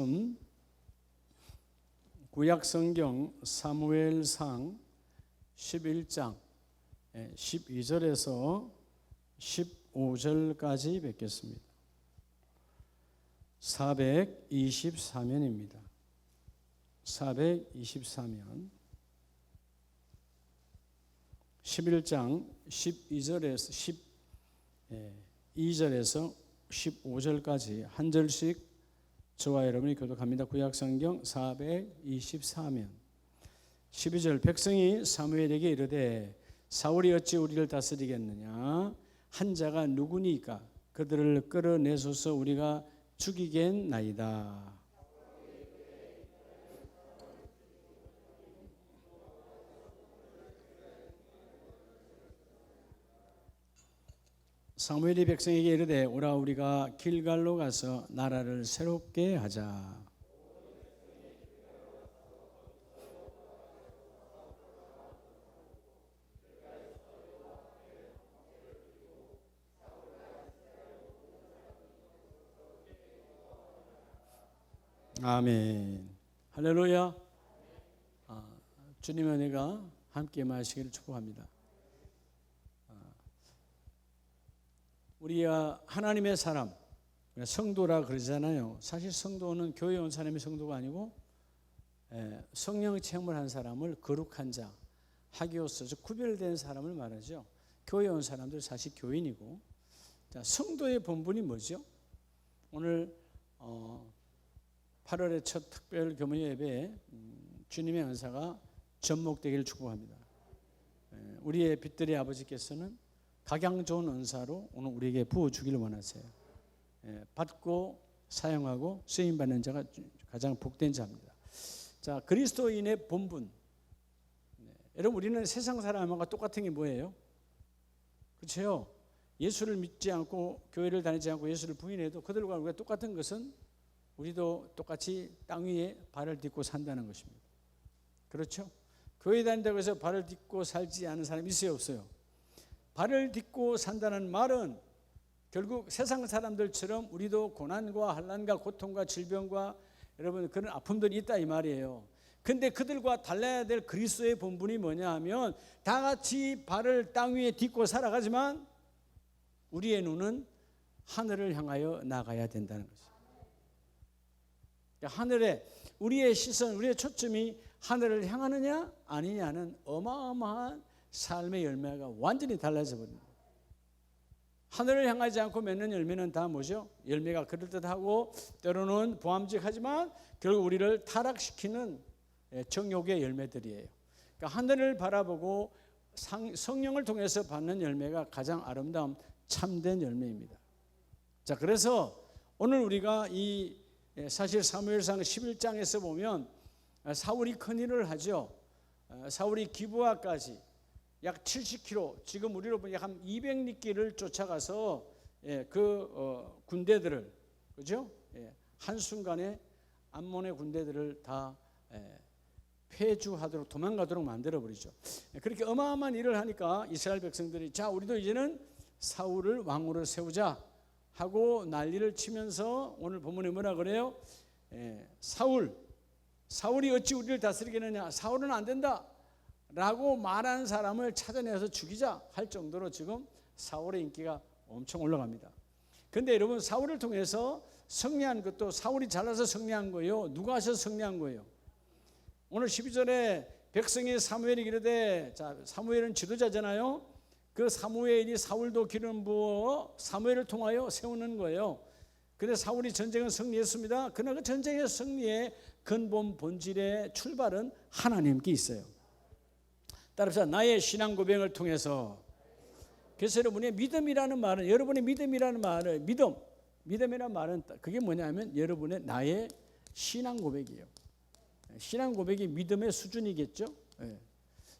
말씀 구약성경 사무엘상 11장 12절에서 15절까지 뵙겠습니다. 424면입니다. 424면 11장 12절에서 12절에서 15절까지 한 절씩 저와 여러분이 교독합니다. 구약성경 424면 12절 백성이 사무엘에게 이르되 사울이 어찌 우리를 다스리겠느냐 한 자가 누구니까 그들을 끌어내소서 우리가 죽이겠나이다. 사무엘이 백성에게 이르되 오라 우리가 길갈로 가서 나라를 새롭게 하자. 아멘. 할렐루야. 주님의 은혜가 함께 마시기를 축복합니다. 우리가 하나님의 사람, 성도라 그러잖아요. 사실 성도는 교회 온 사람이 성도가 아니고 성령 체험을 한 사람을 거룩한 자, 하기오스, 구별된 사람을 말하죠. 교회 온 사람들 사실 교인이고. 자, 성도의 본분이 뭐죠? 오늘 8월의 첫 특별 교문 예배에 주님의 은사가 접목되기를 축복합니다. 우리의 빛들의 아버지께서는 각양 좋은 은사로 오늘 우리에게 부어주기를 원하세요. 받고 사용하고 쓰임받는 자가 가장 복된 자입니다. 자, 그리스도인의 본분. 여러분 우리는 세상 사람과 똑같은 게 뭐예요? 그렇죠? 예수를 믿지 않고 교회를 다니지 않고 예수를 부인해도 그들과 우리가 똑같은 것은 우리도 똑같이 땅 위에 발을 딛고 산다는 것입니다. 그렇죠? 교회 다닌다고 해서 발을 딛고 살지 않은 사람이 있어요, 없어요? 발을 딛고 산다는 말은 결국 세상 사람들처럼 우리도 고난과 환난과 고통과 질병과 여러분 그런 아픔들이 있다 이 말이에요. 근데 그들과 달라야 될 그리스도의 본분이 뭐냐 하면 다 같이 발을 땅 위에 딛고 살아가지만 우리의 눈은 하늘을 향하여 나가야 된다는 것이죠. 하늘에 우리의 시선, 우리의 초점이 하늘을 향하느냐 아니냐는 어마어마한 삶의 열매가 완전히 달라져 버립니다. 하늘을 향하지 않고 맺는 열매는 다 뭐죠? 열매가 그럴듯하고 때로는 보암직하지만 결국 우리를 타락시키는 정욕의 열매들이에요. 그러니까 하늘을 바라보고 성령을 통해서 받는 열매가 가장 아름다운 참된 열매입니다. 자, 그래서 오늘 우리가 이 사실 사무엘상 11장에서 보면 사울이 큰일을 하죠. 사울이 기브아까지 약 70km, 지금 우리로 보면 약 한 200리길을 쫓아가서 군대들을, 그죠? 한순간에 암몬의 군대들을 다 폐주하도록 도망가도록 만들어버리죠. 그렇게 어마어마한 일을 하니까 이스라엘 백성들이 자, 우리도 이제는 사울을 왕으로 세우자 하고 난리를 치면서 오늘 본문에 뭐라 그래요? 사울이 어찌 우리를 다스리겠느냐? 사울은 안 된다 라고 말하는 사람을 찾아내서 죽이자 할 정도로 지금 사울의 인기가 엄청 올라갑니다. 그런데 여러분 사울을 통해서 승리한 것도 사울이 잘나서 승리한 거예요? 누가 하셔서 승리한 거예요? 오늘 12절에 백성이 사무엘이 이르되, 자, 사무엘은 지도자잖아요. 그 사무엘이 사울도 기름 부어 사무엘을 통하여 세우는 거예요. 그런데 사울이 전쟁을 승리했습니다. 그러나 그 전쟁의 승리의 근본 본질의 출발은 하나님께 있어요. 따라서 나의 신앙 고백을 통해서, 그래서 여러분의 믿음이라는 말은, 여러분의 믿음이라는 말은, 믿음이라는 말은 그게 뭐냐면 여러분의 나의 신앙 고백이에요. 신앙 고백이 믿음의 수준이겠죠.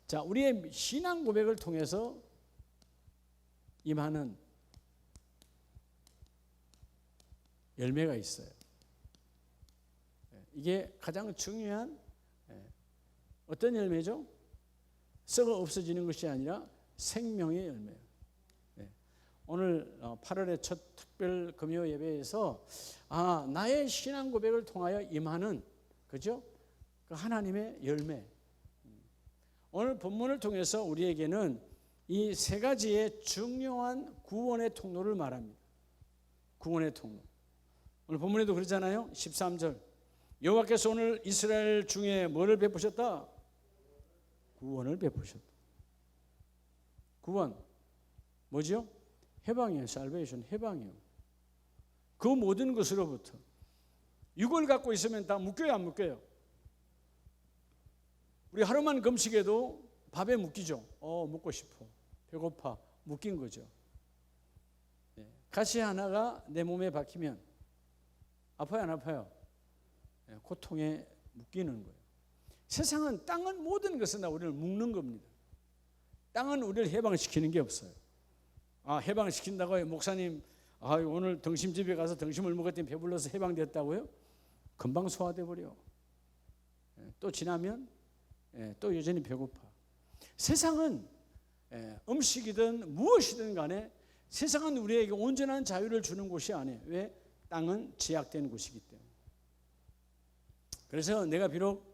자, 우리의 신앙 고백을 통해서 임하는 열매가 있어요. 이게 가장 중요한 어떤 열매죠? 썩어 없어지는 것이 아니라 생명의 열매예요. 오늘 8월의 첫 특별 금요 예배에서 나의 신앙 고백을 통하여 임하는, 그죠? 그 하나님의 열매. 오늘 본문을 통해서 우리에게는 이 세 가지의 중요한 구원의 통로를 말합니다. 구원의 통로. 오늘 본문에도 그러잖아요. 13절. 여호와께서 오늘 이스라엘 중에 뭐를 베푸셨다? 구원을 베푸셨다. 구원. 뭐죠? 해방이에요. 살베이션, 해방이에요. 그 모든 것으로부터. 육을 갖고 있으면 다 묶여요, 안 묶여요? 우리 하루만 금식해도 밥에 묶이죠. 먹고 싶어, 배고파, 묶인 거죠. 가시 하나가 내 몸에 박히면 아파요, 안 아파요? 고통에 묶이는 거예요. 세상은, 땅은 모든 것은 다 우리를 묶는 겁니다. 땅은 우리를 해방시키는 게 없어요. 해방시킨다고요? 목사님, 오늘 등심집에 가서 등심을 먹었더니 배불러서 해방됐다고요? 금방 소화돼 버려. 또 지나면 또 여전히 배고파. 세상은 음식이든 무엇이든 간에 세상은 우리에게 온전한 자유를 주는 곳이 아니에요. 왜? 땅은 제약된 곳이기 때문에. 그래서 내가 비록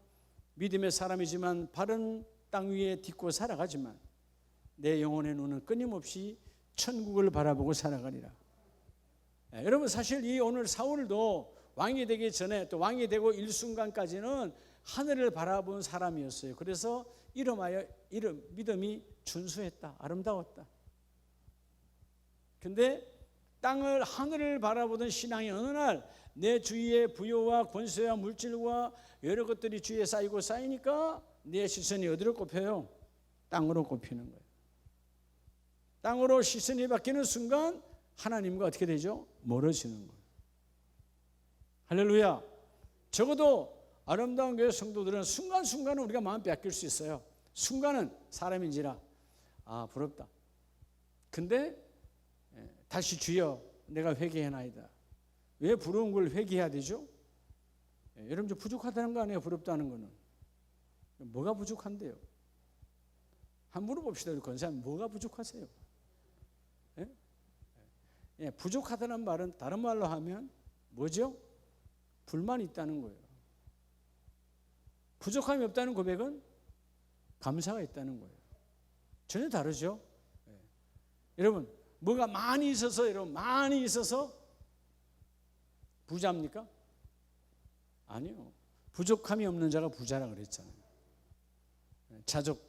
믿음의 사람이지만 바른 땅 위에 딛고 살아가지만 내 영혼의 눈은 끊임없이 천국을 바라보고 살아가리라. 여러분, 사실 이 오늘 사울도 왕이 되기 전에, 또 왕이 되고 일순간까지는 하늘을 바라본 사람이었어요. 그래서 믿음이 준수했다, 아름다웠다. 근데 하늘을 바라보던 신앙이 어느 날 내 주위에 부여와 권세와 물질과 여러 것들이 주위에 쌓이니까 내 시선이 어디로 꼽혀요? 땅으로 꼽히는 거예요. 땅으로 시선이 바뀌는 순간 하나님과 어떻게 되죠? 멀어지는 거예요. 할렐루야. 적어도 아름다운 교회 성도들은 순간순간은 우리가 마음 빼앗길 수 있어요. 순간은 사람인지라 부럽다. 근데 다시 주여 내가 회개해나이다. 왜 부러운 걸 회개해야 되죠? 여러분, 좀 부족하다는 거 아니에요? 부럽다는 거는. 뭐가 부족한데요? 한번 물어봅시다. 우리 권사님, 뭐가 부족하세요? 부족하다는 말은 다른 말로 하면 뭐죠? 불만이 있다는 거예요. 부족함이 없다는 고백은 감사가 있다는 거예요. 전혀 다르죠? 여러분, 뭐가 많이 있어서 부자입니까? 아니요. 부족함이 없는 자가 부자라 그랬잖아요.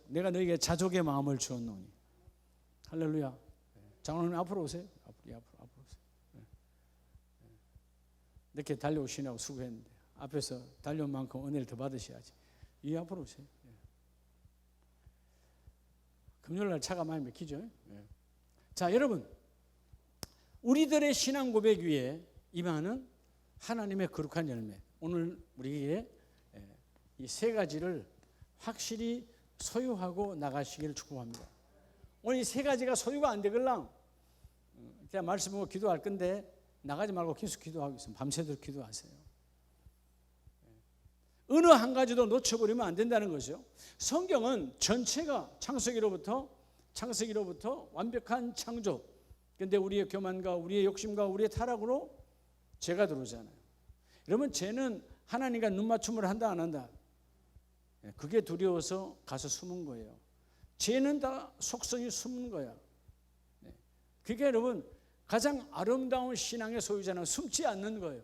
내가 너에게 자족의 마음을 주었노니. 할렐루야. 장로님 앞으로 오세요. 앞으로 오세요. 이렇게 달려오시냐고 수고했는데 앞에서 달려온 만큼 은혜를 더 받으셔야지. 이 앞으로 오세요. 금요일날 차가 많이 막히죠. 자, 여러분, 우리들의 신앙 고백 위에 임하는 하나님의 거룩한 열매, 오늘 우리에게 이 세 가지를 확실히 소유하고 나가시기를 축복합니다. 오늘 이 세 가지가 소유가 안 되걸랑 제가 말씀 보고 기도할 건데 나가지 말고 계속 기도하고 있으면 밤새도록 기도하세요. 어느 한 가지도 놓쳐버리면 안 된다는 거죠. 성경은 전체가 창세기로부터 완벽한 창조. 그런데 우리의 교만과 우리의 욕심과 우리의 타락으로 죄가 들어오잖아요. 여러분, 죄는 하나님과 눈맞춤을 한다 안 한다? 그게 두려워서 가서 숨은 거예요. 죄는 다 속성이 숨는 거야. 그게 여러분 가장 아름다운 신앙의 소유자는 숨지 않는 거예요.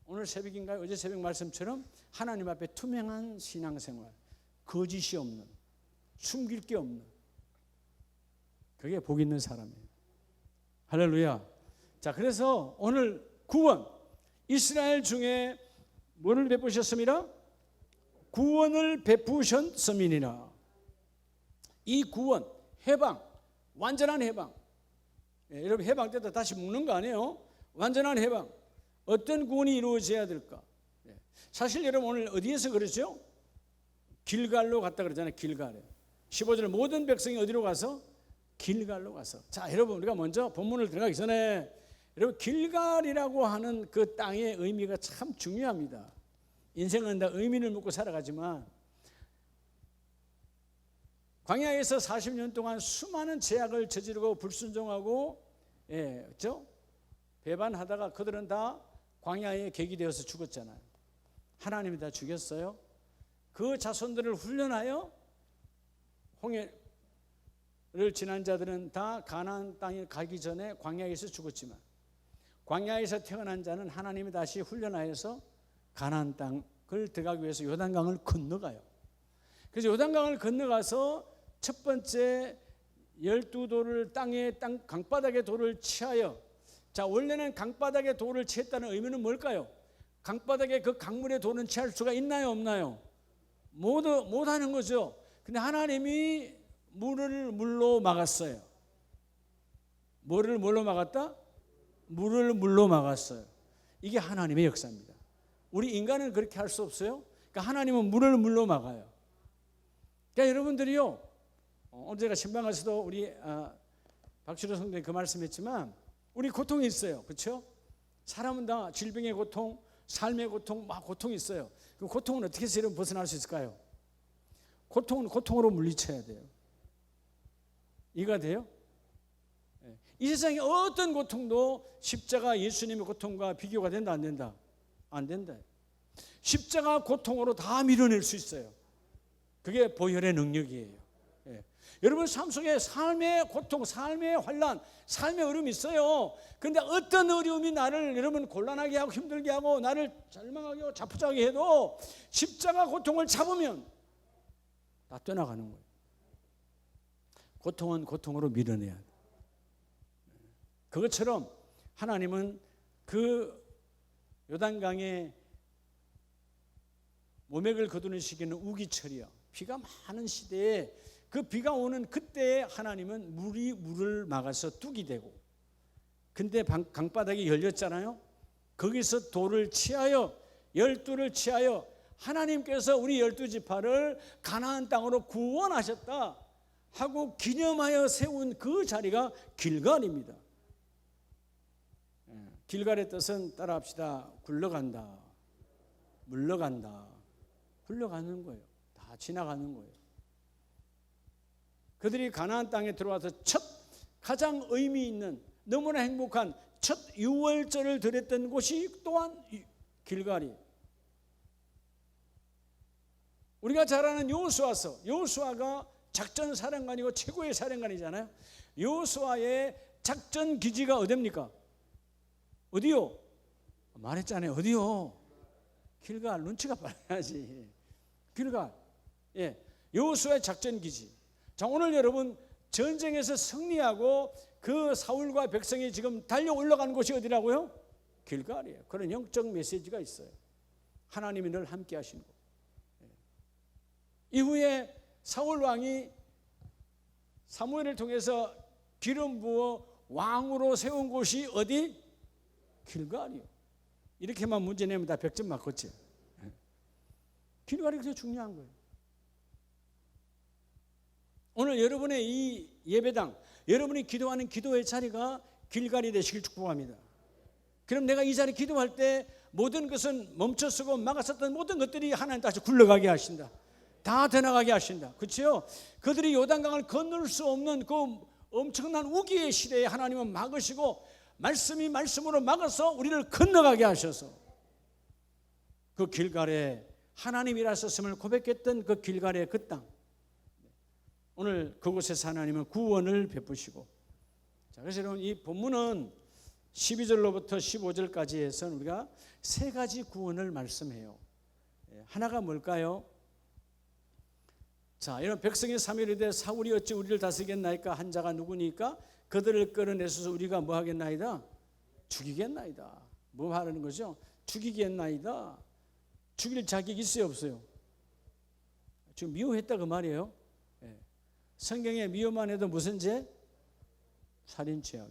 오늘 새벽인가요? 어제 새벽 말씀처럼 하나님 앞에 투명한 신앙생활, 거짓이 없는, 숨길 게 없는, 그게 복 있는 사람이에요. 할렐루야. 자, 그래서 오늘 구원, 이스라엘 중에 뭐를 베푸셨습니다? 구원을 베푸셨음이니라. 이 구원, 해방, 완전한 해방. 여러분, 해방 때도 다시 묶는 거 아니에요? 완전한 해방. 어떤 구원이 이루어져야 될까? 사실 여러분, 오늘 어디에서 그러죠? 길갈로 갔다 그러잖아요. 길갈에. 15절 모든 백성이 어디로 가서? 길갈로 가서. 자, 여러분, 우리가 먼저 본문을 들어가기 전에 여러분, 길갈이라고 하는 그 땅의 의미가 참 중요합니다. 인생은 다 의미를 묻고 살아가지만 광야에서 40년 동안 수많은 제약을 저지르고 불순종하고 그렇죠? 배반하다가 그들은 다 광야에 객이 되어서 죽었잖아요. 하나님이 다 죽였어요. 그 자손들을 훈련하여 홍해를 지난 자들은 다 가나안 땅에 가기 전에 광야에서 죽었지만 광야에서 태어난 자는 하나님이 다시 훈련하여서 가나안 땅을 들어가기 위해서 요단강을 건너가요. 그래서 요단강을 건너가서 첫 번째 12돌을 땅 강바닥의 돌을 취하여, 자, 원래는 강바닥의 돌을 취했다는 의미는 뭘까요? 강바닥에 그 강물의 돌은 취할 수가 있나요, 없나요? 못하는 거죠. 근데 하나님이 물을 물로 막았어요. 뭐를 뭘로 막았다? 물을 물로 막았어요. 이게 하나님의 역사입니다. 우리 인간은 그렇게 할 수 없어요. 그러니까 하나님은 물을 물로 막아요. 그러니까 여러분들이요, 오늘 제가 신방에서도 우리 박주로 성도님 그 말씀했지만 우리 고통이 있어요. 그렇죠? 사람은 다 질병의 고통, 삶의 고통, 막 고통이 있어요. 그 고통은 어떻게 해서 여러분 벗어날 수 있을까요? 고통은 고통으로 물리쳐야 돼요. 이해가 돼요? 이 세상의 어떤 고통도 십자가 예수님의 고통과 비교가 된다, 안 된다? 안 된다. 십자가 고통으로 다 밀어낼 수 있어요. 그게 보혈의 능력이에요. 여러분 삶 속에 삶의 고통, 삶의 환난, 삶의 어려움이 있어요. 그런데 어떤 어려움이 나를 여러분 곤란하게 하고 힘들게 하고 나를 절망하게 하고 자포자기하게 해도 십자가 고통을 잡으면 다 떠나가는 거예요. 고통은 고통으로 밀어내야 돼. 그것처럼 하나님은 그 요단강에 모맥을 거두는 시기는 우기철이야. 비가 많은 시대에 그 비가 오는 그때에 하나님은 물이 물을 막아서 뚝이 되고, 근데 강바닥이 열렸잖아요. 거기서 돌을 취하여 12를 취하여 하나님께서 우리 12지파를 가나안 땅으로 구원하셨다 하고 기념하여 세운 그 자리가 길갈입니다. 길갈의 뜻은 따라합시다. 굴러간다, 물러간다, 굴러가는 거예요. 다 지나가는 거예요. 그들이 가나안 땅에 들어와서 첫 가장 의미 있는 너무나 행복한 첫 유월절을 드렸던 곳이 또한 길갈이에요. 우리가 잘 아는 여호수아서, 여호수아가 작전 사령관이고 최고의 사령관이잖아요. 여호수아의 작전 기지가 어디입니까? 어디요? 말했잖아요. 어디요? 길갈. 눈치가 빨라야지. 길갈. 여호수아의 작전 기지. 자, 오늘 여러분 전쟁에서 승리하고 그 사울과 백성이 지금 달려 올라가는 곳이 어디라고요? 길갈이에요. 그런 영적 메시지가 있어요. 하나님이 늘 함께 하시는 거. 이후에 사울 왕이 사무엘을 통해서 기름 부어 왕으로 세운 곳이 어디? 길갈이요. 이렇게만 문제 내면 다 100점 맞겠지. 길갈이 그렇게 중요한 거예요. 오늘 여러분의 이 예배당, 여러분이 기도하는 기도의 자리가 길갈이 되시길 축복합니다. 그럼 내가 이 자리 기도할 때 모든 것은 멈춰서고 막았었던 모든 것들이 하나님 다시 굴러가게 하신다. 다 되나가게 하신다. 그렇죠? 그들이 요단강을 건널 수 없는 그 엄청난 우기의 시대에 하나님은 막으시고 말씀이 말씀으로 막아서 우리를 건너가게 하셔서 그 길갈에 하나님이라셨음을 고백했던 그 길갈의 그 땅, 오늘 그곳에서 하나님은 구원을 베푸시고, 자, 그래서 여러분 이 본문은 12절로부터 15절까지 해서 우리가 세 가지 구원을 말씀해요. 하나가 뭘까요? 자, 이런 백성의 사멸이 사울이 어찌 우리를 다스리겠나이까? 한 자가 누구니까? 그들을 끌어내서 우리가 뭐 하겠나이다? 죽이겠나이다. 뭐 하라는 거죠? 죽이겠나이다. 죽일 자격이 있어요, 없어요? 지금 미워했다 그 말이에요. 성경에 미워만 해도 무슨 죄? 살인죄.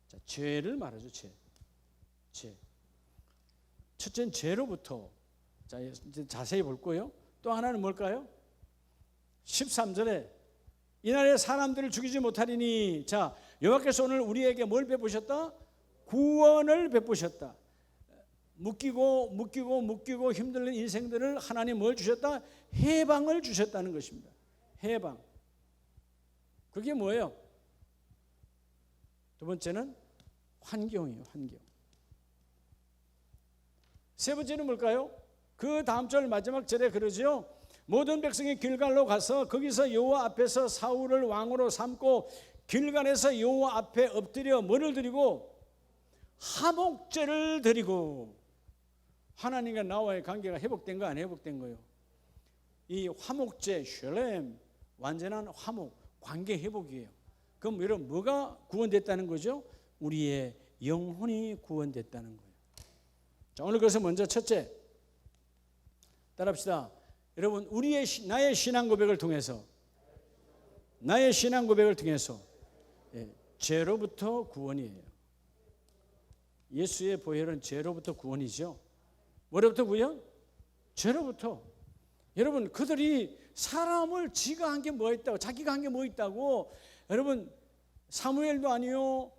자, 죄를 말하죠. 죄. 첫째는 죄로부터. 자, 이제 자세히 볼 거예요. 또 하나는 뭘까요? 13절에 이날에 사람들을 죽이지 못하리니, 자, 여호와께서 오늘 우리에게 뭘 베푸셨다? 구원을 베푸셨다. 묶이고 힘들는 인생들을 하나님 뭘 주셨다? 해방을 주셨다는 것입니다. 해방. 그게 뭐예요? 두 번째는 환경이에요. 환경. 세 번째는 뭘까요? 그 다음 절 마지막 절에 그러죠. 모든 백성이 길갈로 가서 거기서 여호와 앞에서 사울을 왕으로 삼고 길갈에서 여호와 앞에 엎드려 뭐를 드리고 화목제를 드리고. 하나님과 나와의 관계가 회복된 거 안 회복된 거예요? 이 화목제, 샬렘, 완전한 화목, 관계 회복이에요. 그럼 여러분 뭐가 구원됐다는 거죠? 우리의 영혼이 구원됐다는 거예요. 자, 오늘 그래서 먼저 첫째 따라합시다. 여러분 나의 신앙 고백을 통해서 죄로부터 구원이에요. 예수의 보혈은 죄로부터 구원이죠. 뭐로부터 구원? 죄로부터. 여러분 그들이 사람을 지가 한 게 뭐 있다고, 자기가 한 게 뭐 있다고. 여러분 사무엘도 아니요,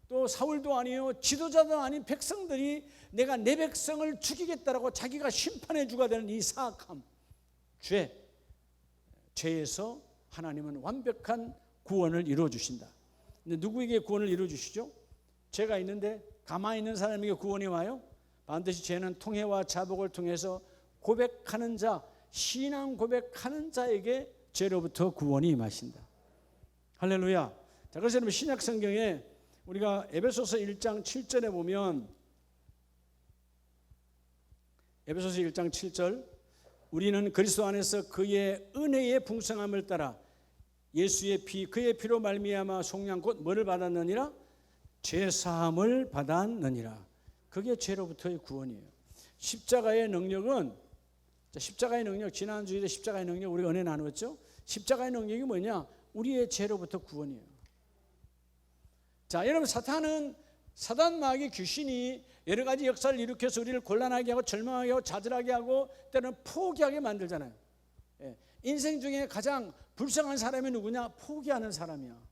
또 사울도 아니요, 지도자도 아닌 백성들이 내가 내 백성을 죽이겠다라고 자기가 심판의 주가 되는 이 사악함, 죄에서 하나님은 완벽한 구원을 이루어 주신다. 근데 누구에게 구원을 이루어 주시죠? 죄가 있는데 가만히 있는 사람에게 구원이 와요? 반드시 죄는 통회와 자복을 통해서 고백하는 자, 신앙 고백하는 자에게 죄로부터 구원이 임하신다. 할렐루야. 자, 그래서 여러분 신약 성경에 우리가 에베소서 1장 7절에 보면, 에베소서 1장 7절, 우리는 그리스도 안에서 그의 은혜의 풍성함을 따라 예수의 피, 그의 피로 말미암아 속량 곧 뭐를 받았느니라? 죄사함을 받았느니라. 그게 죄로부터의 구원이에요. 십자가의 능력은, 십자가의 능력, 지난주에도 십자가의 능력 우리가 은혜 나누었죠. 십자가의 능력이 뭐냐? 우리의 죄로부터 구원이에요. 자, 여러분 사단 마귀 귀신이 여러 가지 역사를 일으켜서 우리를 곤란하게 하고 절망하게 하고 좌절하게 하고 때로는 포기하게 만들잖아요. 인생 중에 가장 불쌍한 사람이 누구냐? 포기하는 사람이야.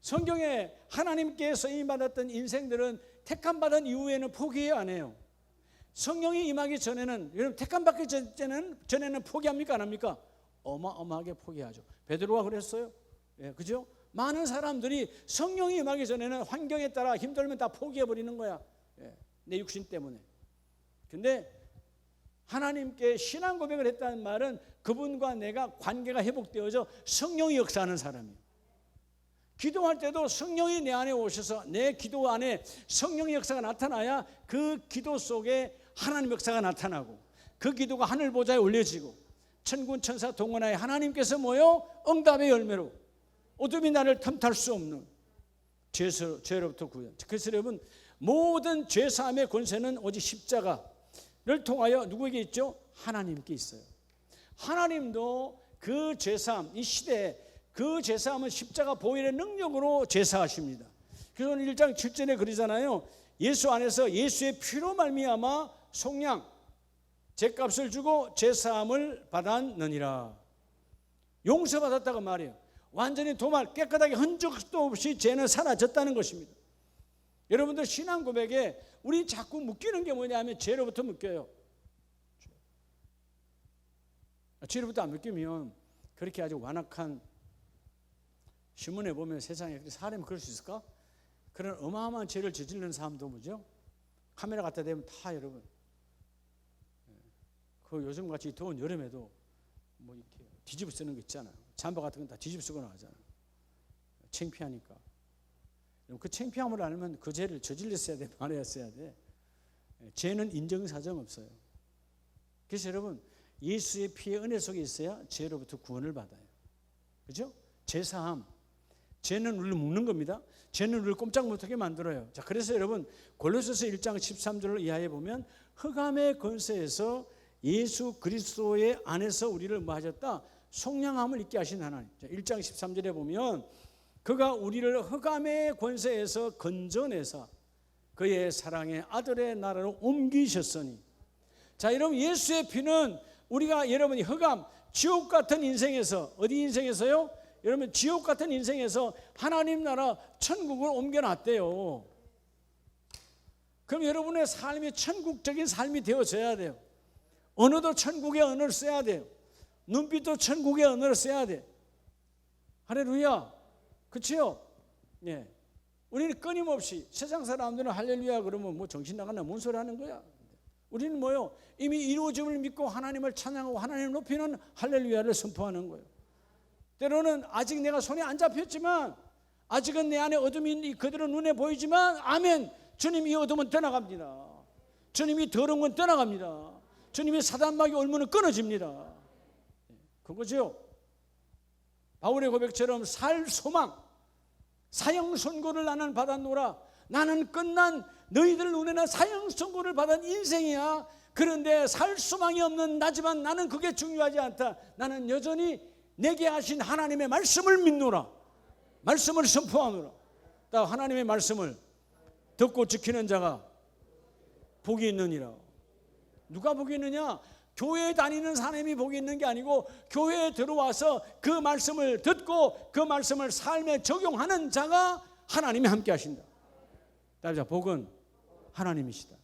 성경에 하나님께 쓰임받았던 인생들은 택함받은 이후에는 포기해요, 안 해요? 성령이 임하기 전에는, 여러분 택함받기 전에는 포기합니까, 안 합니까? 어마어마하게 포기하죠. 베드로가 그랬어요. 그죠? 많은 사람들이 성령이 임하기 전에는 환경에 따라 힘들면 다 포기해버리는 거야. 내 육신 때문에. 근데 하나님께 신앙 고백을 했다는 말은 그분과 내가 관계가 회복되어져 성령이 역사하는 사람이에요. 기도할 때도 성령이 내 안에 오셔서 내 기도 안에 성령의 역사가 나타나야 그 기도 속에 하나님 역사가 나타나고 그 기도가 하늘 보좌에 올려지고 천군 천사 동원하에 하나님께서 모여 응답의 열매로 어둠이 나를 틈탈 수 없는 죄로부터 구원. 그래서 여러분 모든 죄사함의 권세는 오직 십자가를 통하여 누구에게 있죠? 하나님께 있어요. 하나님도 그 죄사함, 이 시대에 그 죄사함은 십자가 보혈의 능력으로 죄사하십니다. 그래서 오늘 1장 7절에 그러잖아요. 예수 안에서 예수의 피로 말미암아 속량, 죄값을 주고 죄사함을 받았느니라. 용서받았다고 말이에요. 완전히 도말, 깨끗하게 흔적도 없이 죄는 사라졌다는 것입니다. 여러분들 신앙 고백에 우리 자꾸 묶이는 게 뭐냐면 죄로부터 묶여요. 죄로부터 안 묶이면 그렇게 아주 완악한, 신문에 보면 세상에 사람이 그럴 수 있을까? 그런 어마어마한 죄를 저지르는 사람도 뭐죠? 카메라 갖다 대면 다 여러분, 그 요즘 같이 더운 여름에도 뭐 이렇게 뒤집어 쓰는 거 있잖아요. 잠바 같은 건 다 뒤집어 쓰고 나가잖아요. 창피하니까. 그 창피함을 알면 그 죄를 저질렀어야 돼, 말했어야 돼. 죄는 인정사정 없어요. 그래서 여러분 예수의 피의 은혜 속에 있어야 죄로부터 구원을 받아요. 그죠? 죄사함. 죄는 우리를 묶는 겁니다. 죄는 우리를 꼼짝 못하게 만들어요. 자, 그래서 여러분 골로새서 1장 13절을 이하에 보면 흑암의 권세에서 예수 그리스도의 안에서 우리를 뭐 하셨다? 속량함을 있게 하신 하나님. 자, 1장 13절에 보면 그가 우리를 흑암의 권세에서 건져내사 그의 사랑의 아들의 나라로 옮기셨으니. 자, 여러분 예수의 피는 우리가 여러분이 흑암, 지옥 같은 인생에서, 어디 인생에서요? 여러분 지옥 같은 인생에서 하나님 나라 천국을 옮겨놨대요. 그럼 여러분의 삶이 천국적인 삶이 되어져야 돼요. 언어도 천국의 언어를 써야 돼요. 눈빛도 천국의 언어를 써야 돼. 할렐루야. 그치요? 예. 우리는 끊임없이 세상 사람들은 할렐루야 그러면 뭐 정신 나갔나 뭔 소리 하는 거야. 우리는 뭐요? 이미 이루어짐을 믿고 하나님을 찬양하고 하나님을 높이는 할렐루야를 선포하는 거예요. 때로는 아직 내가 손에 안 잡혔지만, 아직은 내 안에 어둠이 그대로 눈에 보이지만, 아멘, 주님 이 어둠은 떠나갑니다. 주님이 더러운 건 떠나갑니다. 주님이 사단마귀 올무는 끊어집니다. 그거죠. 바울의 고백처럼 살 소망, 사형 선고를 나는 받았노라. 나는 끝난, 너희들 눈에는 사형 선고를 받은 인생이야. 그런데 살 소망이 없는 나지만 나는 그게 중요하지 않다. 나는 여전히 내게 하신 하나님의 말씀을 믿노라. 말씀을 선포하노라. 하나님의 말씀을 듣고 지키는 자가 복이 있느니라. 누가 복이 있느냐? 교회에 다니는 사람이 복이 있는 게 아니고, 교회에 들어와서 그 말씀을 듣고 그 말씀을 삶에 적용하는 자가 하나님이 함께 하신다. 따라서 복은 하나님이시다.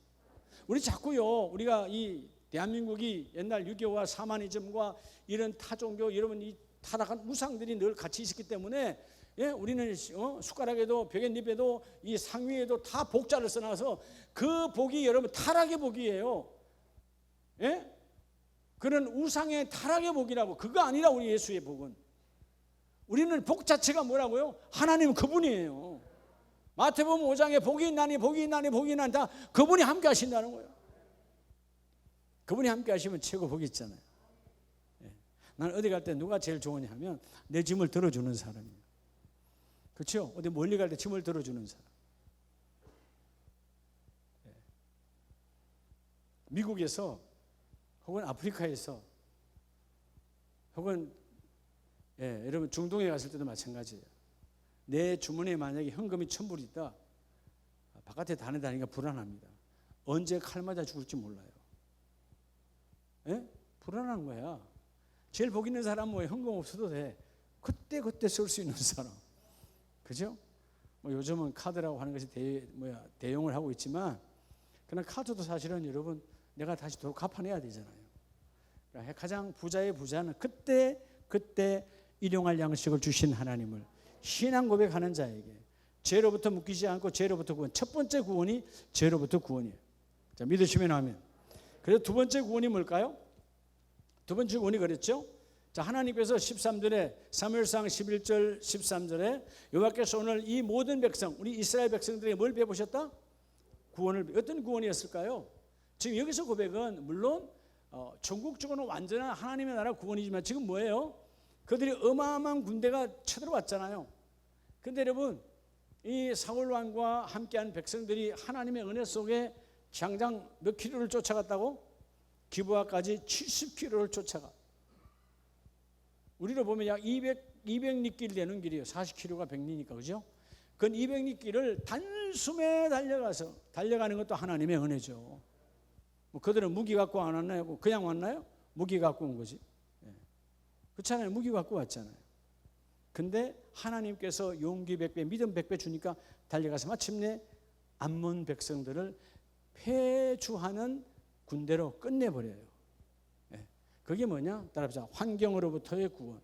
우리 자꾸요, 우리가 이 대한민국이 옛날 유교와 사마니즘과 이런 타종교, 여러분 이 타락한 우상들이 늘 같이 있었기 때문에, 예, 우리는 숟가락에도 벽에잎에도 이 상위에도 다 복자를 써놔서 그 복이 여러분 타락의 복이에요. 예? 그런 우상의 타락의 복이라고. 그거 아니라 우리 예수의 복은. 우리는 복 자체가 뭐라고요? 하나님 그분이에요. 마태복음 5장에 복이 있나니 복이 있나니 복이 있나니 다 그분이 함께 하신다는 거예요. 그분이 함께 하시면 최고 복이 있잖아요. 예. 나는 어디 갈 때 누가 제일 좋으냐 하면 내 짐을 들어주는 사람이에요. 그렇죠? 어디 멀리 갈 때 짐을 들어주는 사람. 예. 미국에서 혹은 아프리카에서 혹은 여러분 중동에 갔을 때도 마찬가지예요. 내 주머니에 만약에 현금이 1,000불 있다, 바깥에 다니니까 불안합니다. 언제 칼 맞아 죽을지 몰라요. 예? 불안한 거야. 제일 복 있는 사람은 뭐 현금 없어도 돼. 그때 쓸 수 있는 사람. 그죠? 뭐 요즘은 카드라고 하는 것이 대용을 하고 있지만, 그러나 카드도 사실은 여러분 내가 다시 더 갚아내야 되잖아요. 그러니까 가장 부자의 부자는 그때 일용할 양식을 주신 하나님을 신앙 고백하는 자에게 죄로부터 묶이지 않고 죄로부터 구원. 첫 번째 구원이 죄로부터 구원이에요. 자, 믿으시면 아멘. 그래서 두 번째 구원이 뭘까요? 두 번째 구원이 그랬죠. 자, 하나님께서 13절에 사무엘상 11절 13절에 여호와께서 오늘 이 모든 백성, 우리 이스라엘 백성들에게 뭘 베푸셨다? 구원을. 어떤 구원이었을까요? 지금 여기서 고백은 물론 전국적으로 완전한 하나님의 나라 구원이지만 지금 뭐예요? 그들이 어마어마한 군대가 쳐들어왔잖아요. 그런데 여러분, 이 사울 왕과 함께한 백성들이 하나님의 은혜 속에 장장 몇 킬로를 쫓아갔다고? 기브아까지 70킬로를 쫓아가. 우리로 보면 약 200리길 되는 길이에요. 40킬로가 100리니까, 그죠? 그 200리길을 단숨에 달려가는 것도 하나님의 은혜죠. 뭐 그들은 무기 갖고 안 왔나요? 그냥 왔나요? 무기 갖고 온 거지. 그렇잖아요. 무기 갖고 왔잖아요. 근데 하나님께서 용기 100배, 믿음 100배 주니까 달려가서 마침내 암몬 백성들을 패주하는 군대로 끝내버려요. 그게 뭐냐? 따라합시다. 환경으로부터의 구원.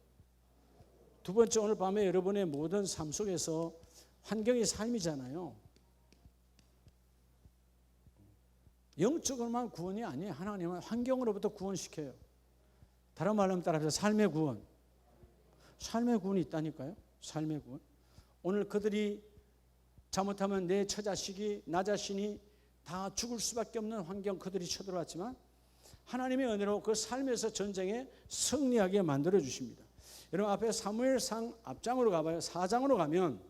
두 번째, 오늘 밤에 여러분의 모든 삶 속에서 환경이 삶이잖아요. 영적으로만 구원이 아니에요. 하나님은 환경으로부터 구원시켜요. 다른 말로 하면 따라합시다. 삶의 구원. 삶의 구원이 있다니까요. 삶의 구원. 오늘 그들이 잘못하면 내 처자식이, 나 자신이 다 죽을 수밖에 없는 환경, 그들이 쳐들어왔지만 하나님의 은혜로 그 삶에서 전쟁에 승리하게 만들어 주십니다. 여러분 앞에 사무엘상 앞장으로 가봐요. 4장으로 가면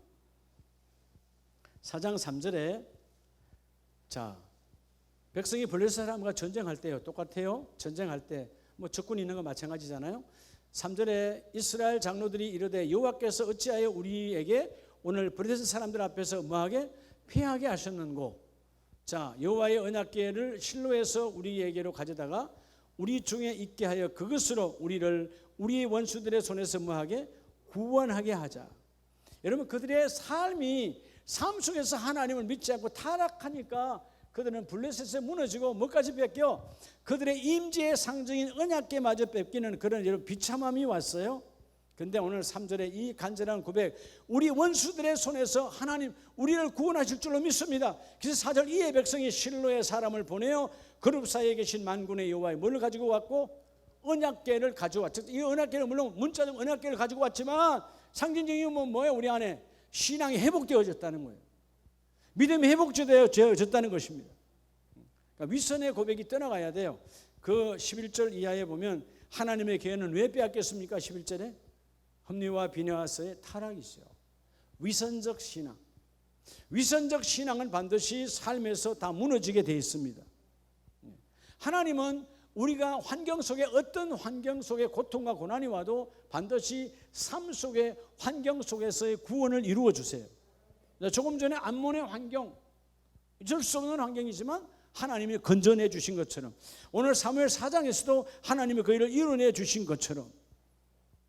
4장 3절에 자, 백성이 블레셋 사람과 전쟁할 때요. 똑같아요. 전쟁할 때 뭐 적군이 있는 거 마찬가지잖아요. 3절에 이스라엘 장로들이 이르되 여호와께서 어찌하여 우리에게 오늘 블레셋 사람들 앞에서 뭐하게? 패하게 하셨는고. 자, 여호와의 언약궤를 실로에서 우리에게로 가져다가 우리 중에 있게 하여 그것으로 우리를 우리 원수들의 손에서 뭐하게? 구원하게 하자. 여러분 그들의 삶이 삶 속에서 하나님을 믿지 않고 타락하니까 그들은 블레셋에 무너지고 뭐까지 뺏겨? 그들의 임재의 상징인 언약궤마저 뺏기는 그런 여러분 비참함이 왔어요. 근데 오늘 3절에 이 간절한 고백, 우리 원수들의 손에서 하나님 우리를 구원하실 줄로 믿습니다. 그래서 4절 이의 백성이 실로의 사람을 보내어 그룹 사이에 계신 만군의 여호와의 뭘 가지고 왔고? 언약궤를 가져왔죠. 이 언약궤는 물론 문자적 언약궤를 가지고 왔지만 상징적인 건 뭐예요? 우리 안에 신앙이 회복되어졌다는 거예요. 믿음이 회복되어졌다는 것입니다. 그러니까 위선의 고백이 떠나가야 돼요. 그 11절 이하에 보면 하나님의 계획은 왜 빼앗겼습니까? 11절에 험리와 비느하스의 타락이 있어요. 위선적 신앙. 위선적 신앙은 반드시 삶에서 다 무너지게 되어 있습니다. 하나님은 우리가 환경 속에 어떤 환경 속에 고통과 고난이 와도 반드시 삶 속의 환경 속에서의 구원을 이루어 주세요. 조금 전에 암몬의 환경, 잊을 수 없는 환경이지만 하나님이 건져내 주신 것처럼 오늘 사무엘 4장에서도 하나님이 그 일을 이뤄내 주신 것처럼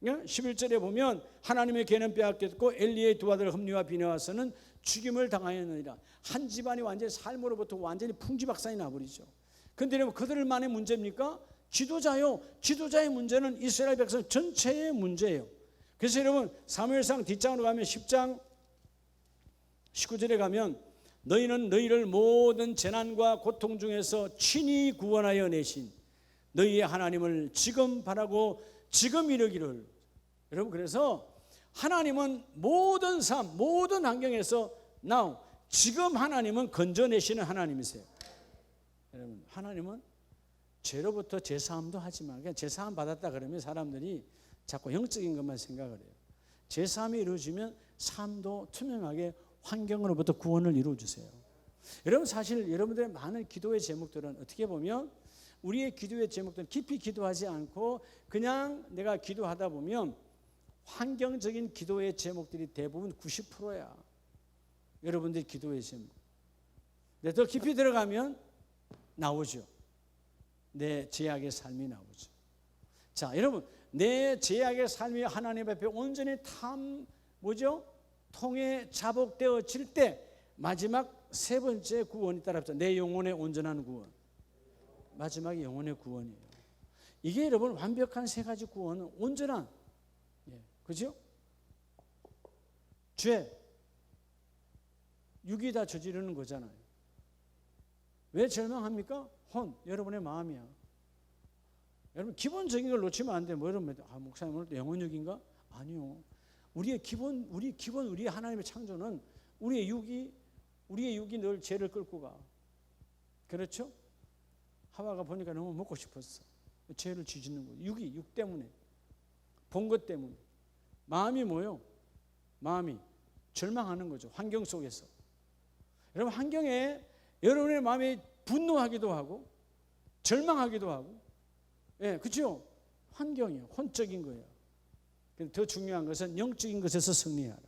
11절에 보면 하나님의 계는 빼앗겼고 엘리의 두 아들 험리와 비느하스는 죽임을 당하였느니라. 한 집안이 완전히 삶으로부터 완전히 풍지박산이 나버리죠. 그런데 그들만의 문제입니까? 지도자요. 지도자의 문제는 이스라엘 백성 전체의 문제예요. 그래서 여러분 사무엘상 뒷장으로 가면 10장 19절에 가면 너희는 너희를 모든 재난과 고통 중에서 친히 구원하여 내신 너희의 하나님을 지금 바라고 지금 이르기를. 여러분 그래서 하나님은 모든 삶 모든 환경에서 now 지금 하나님은 건져내시는 하나님이세요. 여러분 하나님은 죄로부터 제사함도 하지만 그냥 제사함 받았다 그러면 사람들이 자꾸 영적인 것만 생각을 해요. 제사함이 이루어지면 삶도 투명하게 환경으로부터 구원을 이루어 주세요. 여러분 사실 여러분들의 많은 기도의 제목들은 어떻게 보면 우리의 기도의 제목들은 깊이 기도하지 않고 그냥 내가 기도하다 보면 환경적인 기도의 제목들이 대부분 90%야. 여러분들의 기도의 제목. 근데 더 깊이 들어가면 나오죠. 내 죄악의 삶이 나오죠. 자, 여러분 내 죄악의 삶이 하나님 앞에 온전히 통에 자복되어질 때 마지막 세 번째 구원이 따라붙죠. 내 영혼의 온전한 구원. 마지막이 영혼의 구원이에요. 이게 여러분 완벽한 세 가지 구원은 온전한, 그죠? 죄, 육이 다 저지르는 거잖아요. 왜 절망합니까? 혼, 여러분의 마음이야. 여러분 기본적인 걸 놓치면 안 돼. 뭐 여러분, 목사님 오늘 영혼육인가? 아니요. 우리 하나님의 창조는 우리의 육이 늘 죄를 끌고 가. 그렇죠? 하와가 보니까 너무 먹고 싶었어. 죄를 지짓는 거예요. 육 때문에. 본 것 때문에. 마음이 뭐요? 마음이 절망하는 거죠. 환경 속에서. 여러분 환경에 여러분의 마음이 분노하기도 하고 절망하기도 하고, 그렇죠? 환경이에요. 혼적인 거예요. 더 중요한 것은 영적인 것에서 승리하라.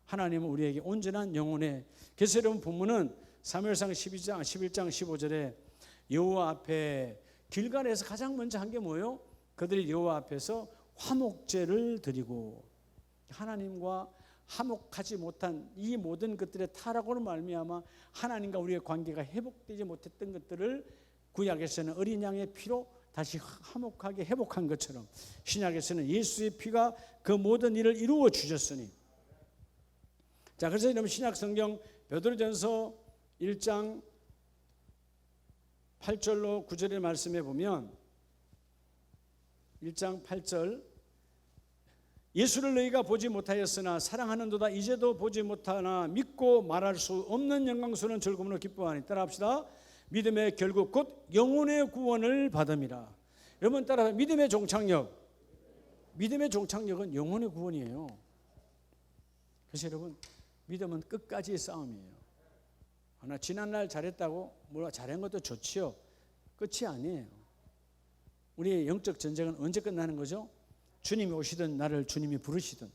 하나님은 우리에게 온전한 영혼의. 그래서 여러분 본문은 사무엘상 11장 15절에 여호와 앞에 길갈에서 가장 먼저 한 게 뭐예요? 그들이 여호와 앞에서 화목제를 드리고 하나님과 화목하지 못한 이 모든 것들의 타락으로 말미암아 하나님과 우리의 관계가 회복되지 못했던 것들을 구약에서는 어린 양의 피로 다시 화목하게 회복한 것처럼 신약에서는 예수의 피가 그 모든 일을 이루어 주셨으니. 자, 그래서 여러분 신약 성경 베드로전서 1장 8절로 9절의 말씀에 보면 1장 8절 예수를 너희가 보지 못하였으나 사랑하는도다 이제도 보지 못하나 믿고 말할 수 없는 영광스러운 즐거움으로 기뻐하니. 따라합시다. 믿음의 결국 곧 영혼의 구원을 받음이라. 여러분 따라서 믿음의 종착역. 믿음의 종착역은 영혼의 구원이에요. 그래서 여러분 믿음은 끝까지의 싸움이에요. 하나 지난날 잘했다고 뭐라 잘한 것도 좋지요. 끝이 아니에요. 우리의 영적 전쟁은 언제 끝나는 거죠? 주님이 오시든 나를 주님이 부르시든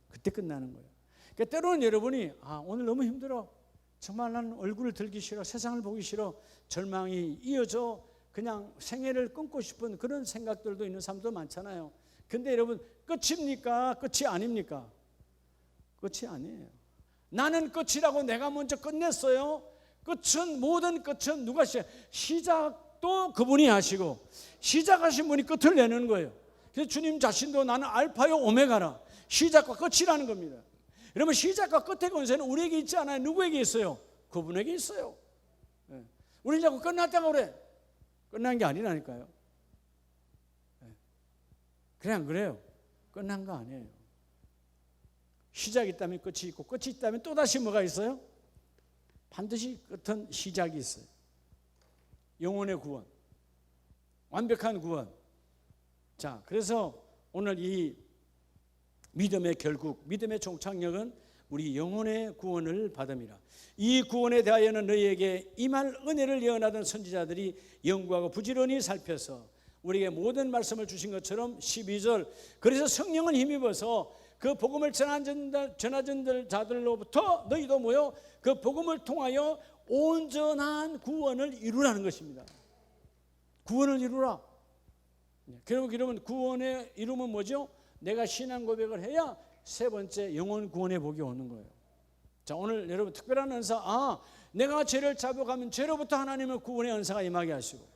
그때 끝나는 거예요. 그러니까 때로는 여러분이 오늘 너무 힘들어. 정말 나는 얼굴을 들기 싫어. 세상을 보기 싫어. 절망이 이어져 그냥 생애를 끊고 싶은 그런 생각들도 있는 사람도 많잖아요. 근데 여러분 끝입니까? 끝이 아닙니까? 끝이 아니에요. 나는 끝이라고 내가 먼저 끝냈어요. 끝은, 모든 끝은 누가 시작도 그분이 하시고 시작하신 분이 끝을 내는 거예요. 그래서 주님 자신도 나는 알파요 오메가라, 시작과 끝이라는 겁니다. 여러분, 시작과 끝의 권세는 우리에게 있지 않아요. 누구에게 있어요? 그분에게 있어요. 우리는 자꾸 끝났다고 그래. 끝난 게 아니라니까요. 그래 안 그래요? 끝난 거 아니에요. 시작이 있다면 끝이 있고 끝이 있다면 또다시 뭐가 있어요? 반드시 끝은 시작이 있어요. 영혼의 구원, 완벽한 구원. 자, 그래서 오늘 이 믿음의 결국, 믿음의 종착역은 우리 영혼의 구원을 받음이라. 이 구원에 대하여는 너희에게 임할 은혜를 예언하던 선지자들이 연구하고 부지런히 살펴서 우리에게 모든 말씀을 주신 것처럼 12절, 그래서 성령은 힘입어서 그 복음을 전하던 자들로부터 너희도 모여 그 복음을 통하여 온전한 구원을 이루라는 것입니다. 구원을 이루라. 그러면 구원의 이름은 뭐죠? 내가 신앙 고백을 해야 세 번째 영혼 구원의 복이 오는 거예요. 자, 오늘 여러분 특별한 은사, 내가 죄를 잡아가면 죄로부터 하나님의 구원의 은사가 임하게 하시고,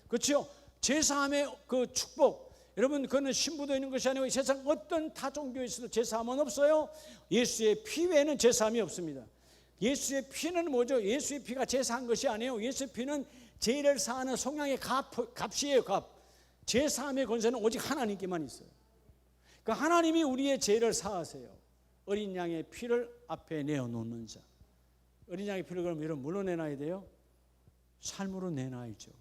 그렇죠? 제사함의 그 축복, 여러분 그거는 신부도 있는 것이 아니고 세상 어떤 타 종교에 있어도 제사함은 없어요. 예수의 피 외에는 제사함이 없습니다. 예수의 피는 뭐죠? 예수의 피가 제사한 것이 아니에요. 예수의 피는 죄를 사하는 속량의 값이에요. 값. 제사함의 권세는 오직 하나님께만 있어요. 그러니까 하나님이 우리의 죄를 사하세요. 어린 양의 피를 앞에 내어놓는 자. 어린 양의 피를 그럼 여러분 뭘로 내놔야 돼요? 삶으로 내놔야죠.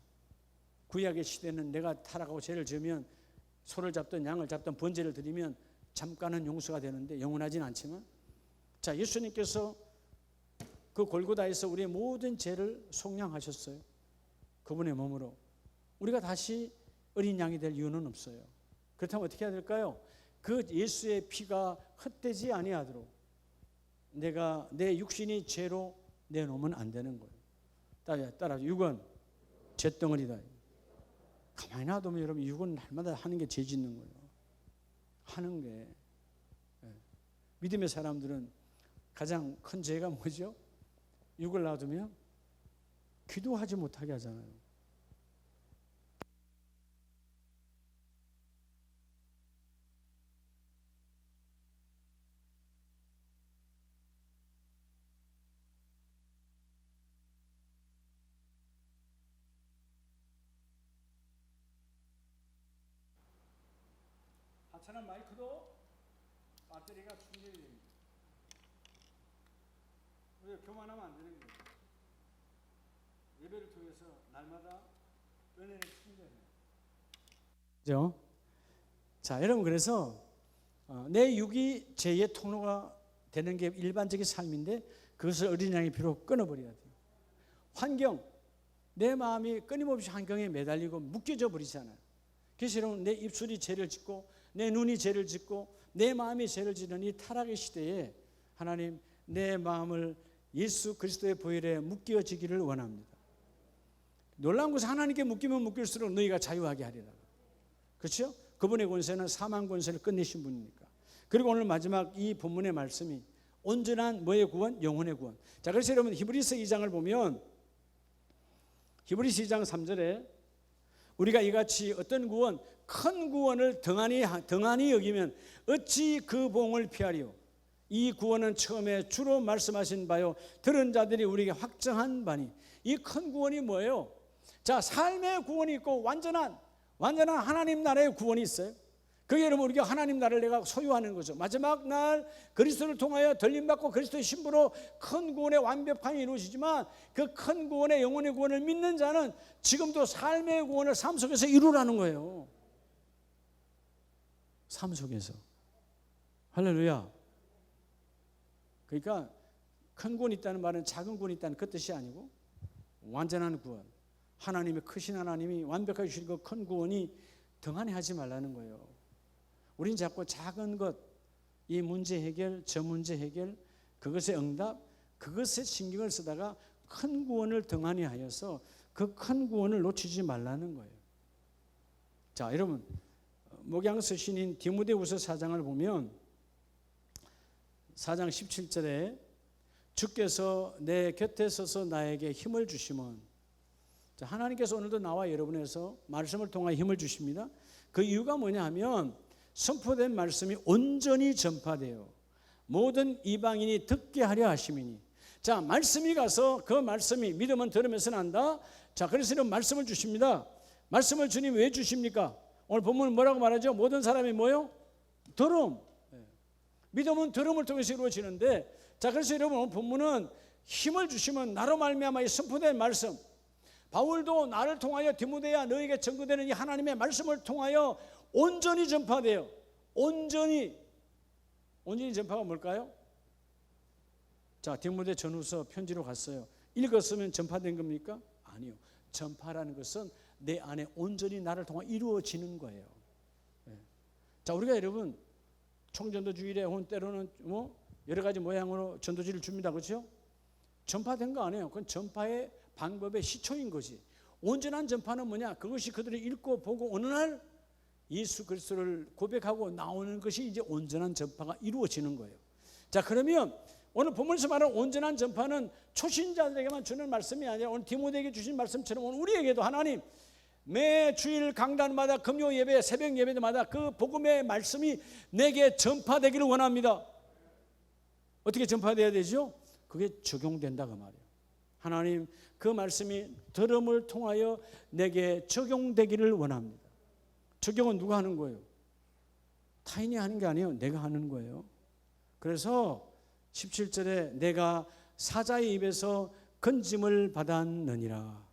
구약의 시대는 내가 타락하고 죄를 지으면 소를 잡든 양을 잡든 번제를 드리면 잠깐은 용서가 되는데 영원하진 않지만, 자, 예수님께서 그 골고다에서 우리의 모든 죄를 속량하셨어요. 그분의 몸으로. 우리가 다시 어린 양이 될 이유는 없어요. 그렇다면 어떻게 해야 될까요? 그 예수의 피가 헛되지 아니하도록 내가 내 육신이 죄로 내놓으면 안 되는 거예요. 따라 육은 죄덩어리다. 가만히 놔두면 여러분 육은 날마다 하는 게 죄 짓는 거예요. 하는 게. 믿음의 사람들은 가장 큰 죄가 뭐죠? 육을 놔두면 기도하지 못하게 하잖아요. 하찮은 마이크도 배터리가 충전이 됩니다. 우리가 교만하면 안 되는 거예요. 예배를 통해서 날마다 은혜를 충전해요. 그죠? 자, 여러분, 그래서 내 육이 죄의 통로가 되는 게 일반적인 삶인데 그것을 어린 양의 피로 끊어버려야 돼요. 환경, 내 마음이 끊임없이 환경에 매달리고 묶여져 버리잖아요. 그래서 여러분, 내 입술이 죄를 짓고 내 눈이 죄를 짓고 내 마음이 죄를 짓는 이 타락의 시대에 하나님, 내 마음을 예수 그리스도의 보혈에 묶여지기를 원합니다. 놀라운 것은 하나님께 묶이면 묶일수록 너희가 자유하게 하리라. 그렇죠? 그분의 권세는 사망 권세를 끝내신 분이니까. 그리고 오늘 마지막 이 본문의 말씀이 온전한 뭐의 구원? 영혼의 구원. 자, 그래서 여러분 히브리서 2장을 보면 히브리서 2장 3절에 우리가 이같이 어떤 구원, 큰 구원을 등한히 여기면 어찌 그 봉을 피하리요. 이 구원은 처음에 주로 말씀하신 바요 들은 자들이 우리에게 확정한 바니. 이 큰 구원이 뭐예요? 자, 삶의 구원이 있고 완전한 하나님 나라의 구원이 있어요. 그게 여러분 우리가 하나님 나라를 내가 소유하는 거죠. 마지막 날 그리스도를 통하여 들림받고 그리스도의 신부로 큰 구원의 완벽함이 이루어지지만 그 큰 구원의 영혼의 구원을 믿는 자는 지금도 삶의 구원을 삶 속에서 이루라는 거예요. 삶 속에서. 할렐루야. 그러니까 큰 구원이 있다는 말은 작은 구원이 있다는 그 뜻이 아니고 완전한 구원, 하나님의 크신 하나님이 완벽하게 주신 그 큰 구원이 등한히 하지 말라는 거예요. 우린 자꾸 작은 것, 이 문제 해결, 저 문제 해결, 그것의 응답, 그것에 신경을 쓰다가 큰 구원을 등한히 하여서 그 큰 구원을 놓치지 말라는 거예요. 자, 여러분 목양서 신인 디모데후서 4장을 보면 4장 17절에 주께서 내 곁에 서서 나에게 힘을 주시면, 자, 하나님께서 오늘도 나와 여러분에서 말씀을 통하여 힘을 주십니다. 그 이유가 뭐냐 하면 선포된 말씀이 온전히 전파되어 모든 이방인이 듣게 하려 하심이니. 자, 말씀이 가서 그 말씀이, 믿음은 들으면서 난다. 자, 그래서 이런 말씀을 주십니다. 말씀을 주님 왜 주십니까? 오늘 본문은 뭐라고 말하죠? 모든 사람이 뭐요? 들음. 믿음은 들음을 통해서 이루어지는데, 자, 그래서 여러분 오늘 본문은 힘을 주시면 나로 말미암아 이 선포된 말씀, 바울도 나를 통하여 디모데야 너에게 전거되는 이 하나님의 말씀을 통하여 온전히 전파돼요. 온전히 전파가 뭘까요? 자, 디모데 전후서 편지로 갔어요. 읽었으면 전파된 겁니까? 아니요. 전파라는 것은 내 안에 온전히 나를 통해 이루어지는 거예요. 자, 우리가 여러분 총전도 주일에 혹은 때로는 뭐 여러 가지 모양으로 전도지를 줍니다. 그렇죠? 전파된 거 아니에요. 그건 전파의 방법의 시초인 거지. 온전한 전파는 뭐냐? 그것이 그들이 읽고 보고 어느 날 예수 그리스도를 고백하고 나오는 것이 이제 온전한 전파가 이루어지는 거예요. 자, 그러면 오늘 본문에서 말하는 온전한 전파는 초신자들에게만 주는 말씀이 아니라 오늘 디모데에게 주신 말씀처럼 오늘 우리에게도 하나님 매 주일 강단마다 금요 예배, 새벽 예배마다 그 복음의 말씀이 내게 전파되기를 원합니다. 어떻게 전파돼야 되죠? 그게 적용된다 그 말이에요. 하나님 그 말씀이 들음을 통하여 내게 적용되기를 원합니다. 적용은 누가 하는 거예요? 타인이 하는 게 아니에요. 내가 하는 거예요. 그래서 17절에 내가 사자의 입에서 건짐을 받았느니라.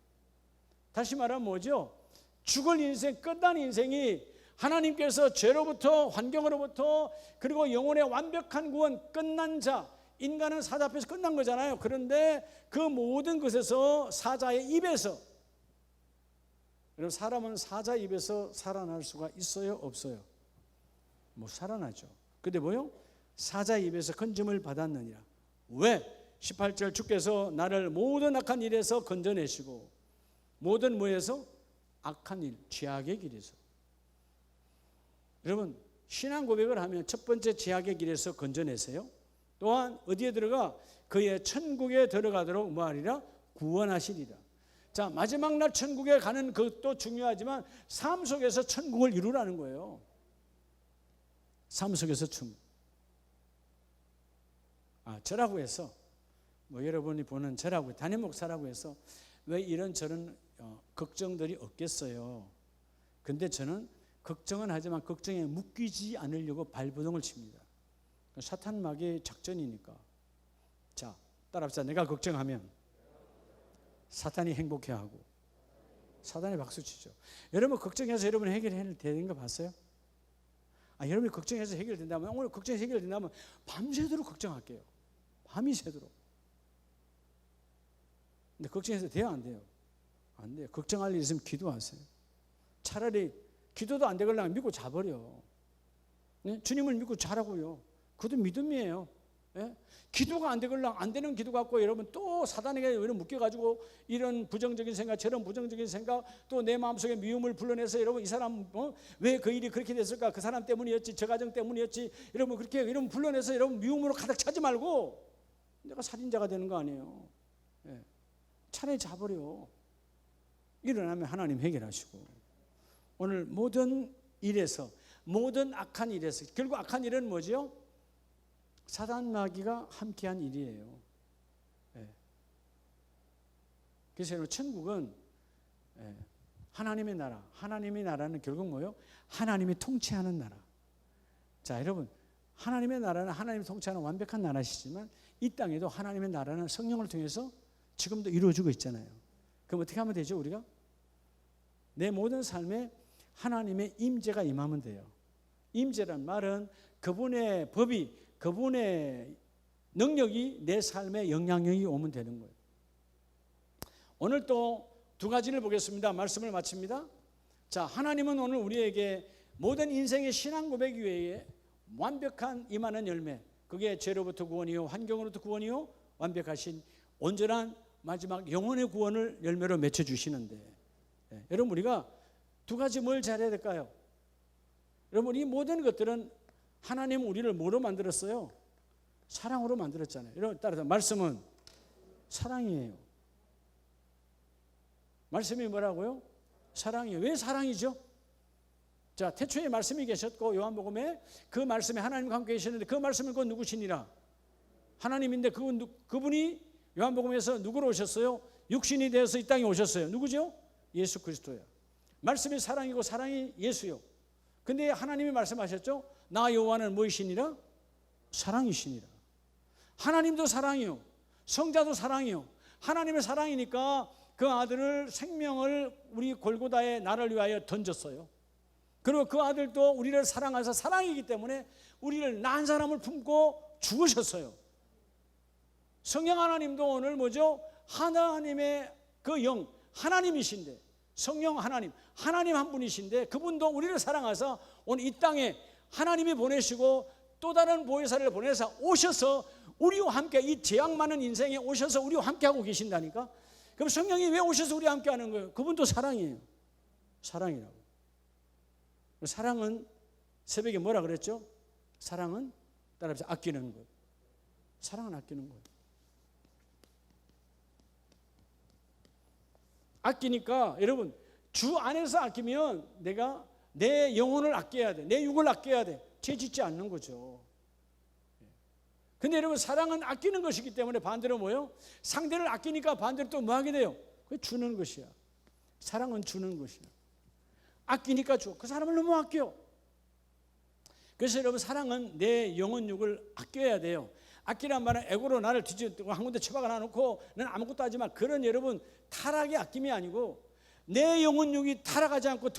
다시 말하면 뭐죠? 죽을 인생, 끝난 인생이 하나님께서 죄로부터, 환경으로부터, 그리고 영혼의 완벽한 구원, 끝난 자, 인간은 사자 앞에서 끝난 거잖아요. 그런데 그 모든 것에서 사자의 입에서, 여러분 사람은 사자 입에서 살아날 수가 있어요? 없어요? 뭐 살아나죠. 근데 뭐요? 사자 입에서 건짐을 받았느니라. 왜? 18절 주께서 나를 모든 악한 일에서 건져내시고, 모든 뭐에서? 악한 일, 죄악의 길에서. 여러분 신앙 고백을 하면 첫 번째 죄악의 길에서 건져내세요. 또한 어디에 들어가? 그의 천국에 들어가도록 뭐하리라? 구원하시리라. 자, 마지막 날 천국에 가는 것도 중요하지만 삶 속에서 천국을 이루라는 거예요. 삶 속에서 천국. 저라고 해서 뭐 여러분이 보는 저라고, 담임 목사라고 해서 왜 이런저런 걱정들이 없겠어요. 근데 저는 걱정은 하지만 걱정에 묶이지 않으려고 발버둥을 칩니다. 사탄막의 작전이니까. 자, 따라합시다. 내가 걱정하면 사탄이 행복해하고 사탄이 박수치죠. 여러분 걱정해서 여러분 해결해야 되는 거 봤어요? 여러분이 걱정해서 해결된다면, 오늘 걱정해서 해결된다면 밤새도록 걱정할게요. 밤이 새도록. 근데 걱정해서 돼요, 안 돼요? 안 돼요. 걱정할 일 있으면 기도하세요. 차라리 기도도 안 되걸랑 믿고 자버려. 네? 주님을 믿고 자라고요. 그것도 믿음이에요. 네? 기도가 안 되걸랑 안 되는 기도 갖고 여러분 또 사단에게 묶여가지고 이런 부정적인 생각, 저런 부정적인 생각, 또 내 마음속에 미움을 불러내서 여러분 이 사람 왜 그 일이 그렇게 됐을까? 그 사람 때문이었지, 저 가정 때문이었지. 여러분 그렇게 여러분 불러내서 여러분 미움으로 가득 차지 말고 내가 살인자가 되는 거 아니에요. 네. 차라리 자버려. 일어나면 하나님 해결하시고. 오늘 모든 일에서, 모든 악한 일에서, 결국 악한 일은 뭐죠? 사단 마귀가 함께한 일이에요. 네. 그래서 여러분 천국은 하나님의 나라, 하나님의 나라는 결국 뭐예요? 하나님이 통치하는 나라. 자, 여러분 하나님의 나라는 하나님이 통치하는 완벽한 나라시지만 이 땅에도 하나님의 나라는 성령을 통해서 지금도 이루어지고 있잖아요. 그럼 어떻게 하면 되죠? 우리가 내 모든 삶에 하나님의 임재가 임하면 돼요. 임재란 말은 그분의 법이, 그분의 능력이 내 삶에 영향력이 오면 되는 거예요. 오늘 또 두 가지를 보겠습니다. 말씀을 마칩니다. 자, 하나님은 오늘 우리에게 모든 인생의 신앙 고백 위에 완벽한 임하는 열매, 그게 죄로부터 구원이요, 환경으로부터 구원이요, 완벽하신 온전한 마지막 영혼의 구원을 열매로 맺혀주시는데, 여러분 우리가 두 가지 뭘 잘해야 될까요? 여러분 이 모든 것들은 하나님은 우리를 뭐로 만들었어요? 사랑으로 만들었잖아요. 여러분 따라서 말씀은 사랑이에요. 말씀이 뭐라고요? 사랑이에요. 왜 사랑이죠? 자, 태초에 말씀이 계셨고 요한복음에 그 말씀에 하나님과 함께 계셨는데 그 말씀은 곧 누구시니라? 하나님인데 그분이 요한복음에서 누구로 오셨어요? 육신이 되어서 이 땅에 오셨어요. 누구죠? 예수 그리스도예요. 말씀이 사랑이고 사랑이 예수요. 근데 하나님이 말씀하셨죠? 나 여호와는 무엇이니라? 사랑이시니라. 하나님도 사랑이요. 성자도 사랑이요. 하나님의 사랑이니까 그 아들을 생명을 우리 골고다의 나를 위하여 던졌어요. 그리고 그 아들도 우리를 사랑하셔서 사랑이기 때문에 우리를 난 사람을 품고 죽으셨어요. 성령 하나님도 오늘 뭐죠? 하나님의 그 영, 하나님이신데 성령 하나님 한 분이신데 그분도 우리를 사랑하셔서 오늘 이 땅에 하나님이 보내시고 또 다른 보혜사를 보내서 오셔서 우리와 함께 이 재앙 많은 인생에 오셔서 우리와 함께 하고 계신다니까. 그럼 성령이 왜 오셔서 우리와 함께 하는 거예요? 그분도 사랑이에요. 사랑이라고. 사랑은 새벽에 뭐라 그랬죠? 사랑은 따라서 아끼는 것. 사랑은 아끼는 것. 아끼니까 여러분 주 안에서 아끼면 내가 내 영혼을 아껴야 돼. 내 육을 아껴야 돼. 죄 짓지 않는 거죠. 근데 여러분 사랑은 아끼는 것이기 때문에 반대로 뭐예요? 상대를 아끼니까 반대로 또 뭐 하게 돼요? 그게 주는 것이야. 사랑은 주는 것이야. 아끼니까 줘. 그 사람을 너무 아껴. 그래서 여러분 사랑은 내 영혼육을 아껴야 돼요. 아끼란 말은 애고로 나를 뒤집고 한 군데 처박아 놔놓고 너는 아무것도 하지 마. 그런 여러분 타락의 아낌이 아니고 내 영혼육이 타락하지 않고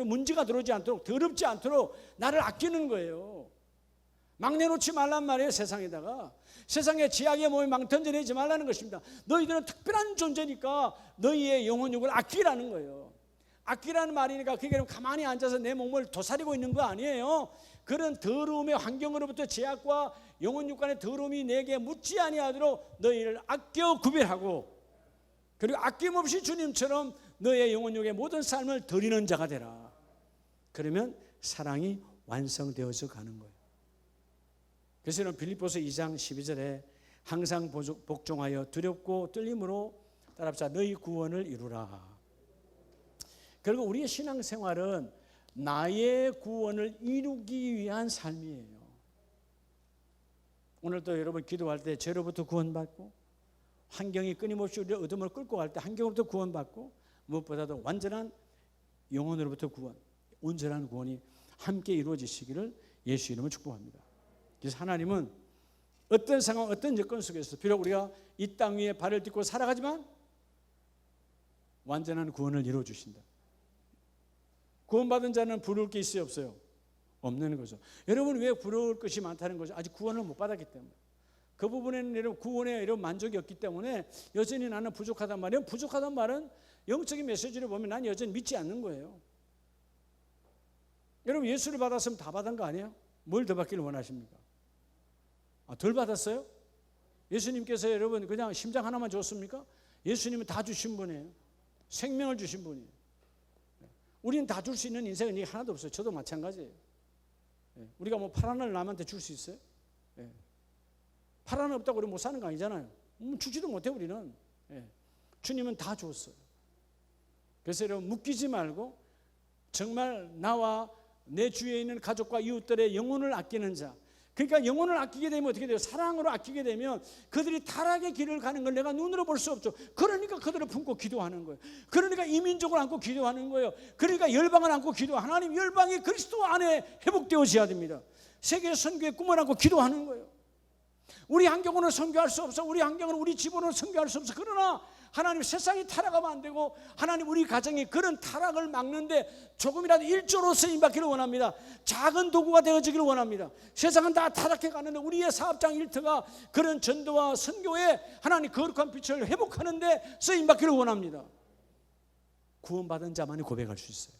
문제가 들어오지 않도록 더럽지 않도록 나를 아끼는 거예요. 막 내놓지 말란 말이에요. 세상에다가 세상에 지약의 몸에 막 던져내지 말라는 것입니다. 너희들은 특별한 존재니까 너희의 영혼육을 아끼라는 거예요. 아끼라는 말이니까 그게 가만히 앉아서 내 몸을 도사리고 있는 거 아니에요. 그런 더러움의 환경으로부터 제약과 영혼육 간의 더러움이 내게 묻지 아니하도록 너희를 아껴 구별하고 그리고 아낌없이 주님처럼 너의 영혼육의 모든 삶을 드리는 자가 되라. 그러면 사랑이 완성되어져 가는 거예요. 그래서 빌립보서 2장 12절에 항상 복종하여 두렵고 떨림으로 따라합시다. 너희 구원을 이루라. 그리고 우리의 신앙생활은 나의 구원을 이루기 위한 삶이에요. 오늘도 여러분 기도할 때 죄로부터 구원받고 환경이 끊임없이 우리를 어둠을 끌고 갈 때 환경으로부터 구원받고 무엇보다도 완전한 영혼으로부터 구원, 온전한 구원이 함께 이루어지시기를 예수 이름으로 축복합니다. 그래서 하나님은 어떤 상황, 어떤 여건 속에서 비록 우리가 이 땅 위에 발을 딛고 살아가지만 완전한 구원을 이루어주신다. 구원받은 자는 부러울 게 있어요, 없어요? 없는 거죠. 여러분 왜 부러울 것이 많다는 거죠? 아직 구원을 못 받았기 때문에. 그 부분에는 여러분 구원에 여러분 만족이 없기 때문에 여전히 나는 부족하단 말이에요. 부족하단 말은 영적인 메시지를 보면 난 여전히 믿지 않는 거예요. 여러분 예수를 받았으면 다 받은 거 아니에요? 뭘 더 받기를 원하십니까? 덜 받았어요? 예수님께서 여러분 그냥 심장 하나만 줬습니까? 예수님은 다 주신 분이에요. 생명을 주신 분이에요. 우리는 다 줄 수 있는 인생은 하나도 없어요. 저도 마찬가지예요. 우리가 뭐 파란을 남한테 줄 수 있어요? 파란은 없다고 우리 못 사는 거 아니잖아요. 주지도 못해 우리는. 주님은 다 줬어요. 그래서 여러분 묶이지 말고 정말 나와 내 주위에 있는 가족과 이웃들의 영혼을 아끼는 자. 그러니까 영혼을 아끼게 되면 어떻게 돼요? 사랑으로 아끼게 되면 그들이 타락의 길을 가는 걸 내가 눈으로 볼 수 없죠. 그러니까 그들을 품고 기도하는 거예요. 그러니까 이민족을 안고 기도하는 거예요. 그러니까 열방을 안고 기도하는 하나님 열방이 그리스도 안에 회복되어져야 됩니다. 세계 선교의 꿈을 안고 기도하는 거예요. 우리 환경으로는 선교할 수 없어. 우리 환경으로 우리 집으로는 선교할 수 없어. 그러나 하나님 세상이 타락하면 안 되고 하나님 우리 가정이 그런 타락을 막는데 조금이라도 일조로 쓰임받기를 원합니다. 작은 도구가 되어지기를 원합니다. 세상은 다 타락해 가는데 우리의 사업장 일터가 그런 전도와 선교에 하나님 거룩한 빛을 회복하는데 쓰임받기를 원합니다. 구원받은 자만이 고백할 수 있어요.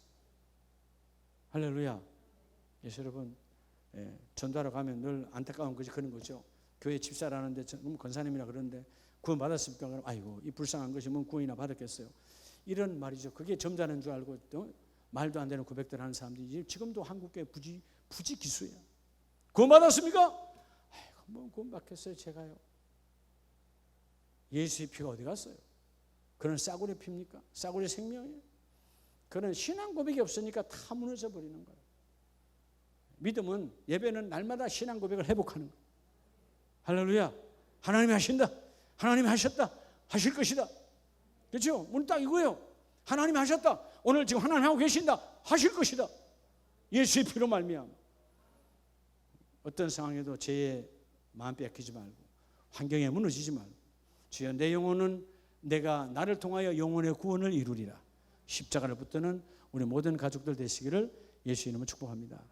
할렐루야. 예수 여러분, 전도하러 가면 늘 안타까운 것이 그런 거죠. 교회 집사라는데 권사님이라 그러는데 구원 받았습니까? 그럼 아이고 이 불쌍한 것이 뭔 구원이나 받았겠어요. 이런 말이죠. 그게 점잖은 줄 알고 또 말도 안 되는 고백들 하는 사람들이 지금도 한국교회 부지 기수예요. 구원 받았습니까? 아이고 번 구원받겠어요 제가요? 예수의 피가 어디 갔어요? 그런 싸구려 피입니까? 싸구려 생명이에요? 그런 신앙 고백이 없으니까 다 무너져 버리는 거예요. 믿음은, 예배는 날마다 신앙 고백을 회복하는 거예요. 할렐루야. 하나님이 하신다. 하나님이 하셨다. 하실 것이다. 그렇죠? 오늘 딱 이거예요. 하나님이 하셨다. 오늘 지금 하나님 하고 계신다. 하실 것이다. 예수의 피로 말미암아. 어떤 상황에도 죄의 마음 뺏기지 말고, 환경에 무너지지 말고, 주여 내 영혼은 내가 나를 통하여 영혼의 구원을 이루리라. 십자가를 붙드는 우리 모든 가족들 되시기를 예수 이름으로 축복합니다.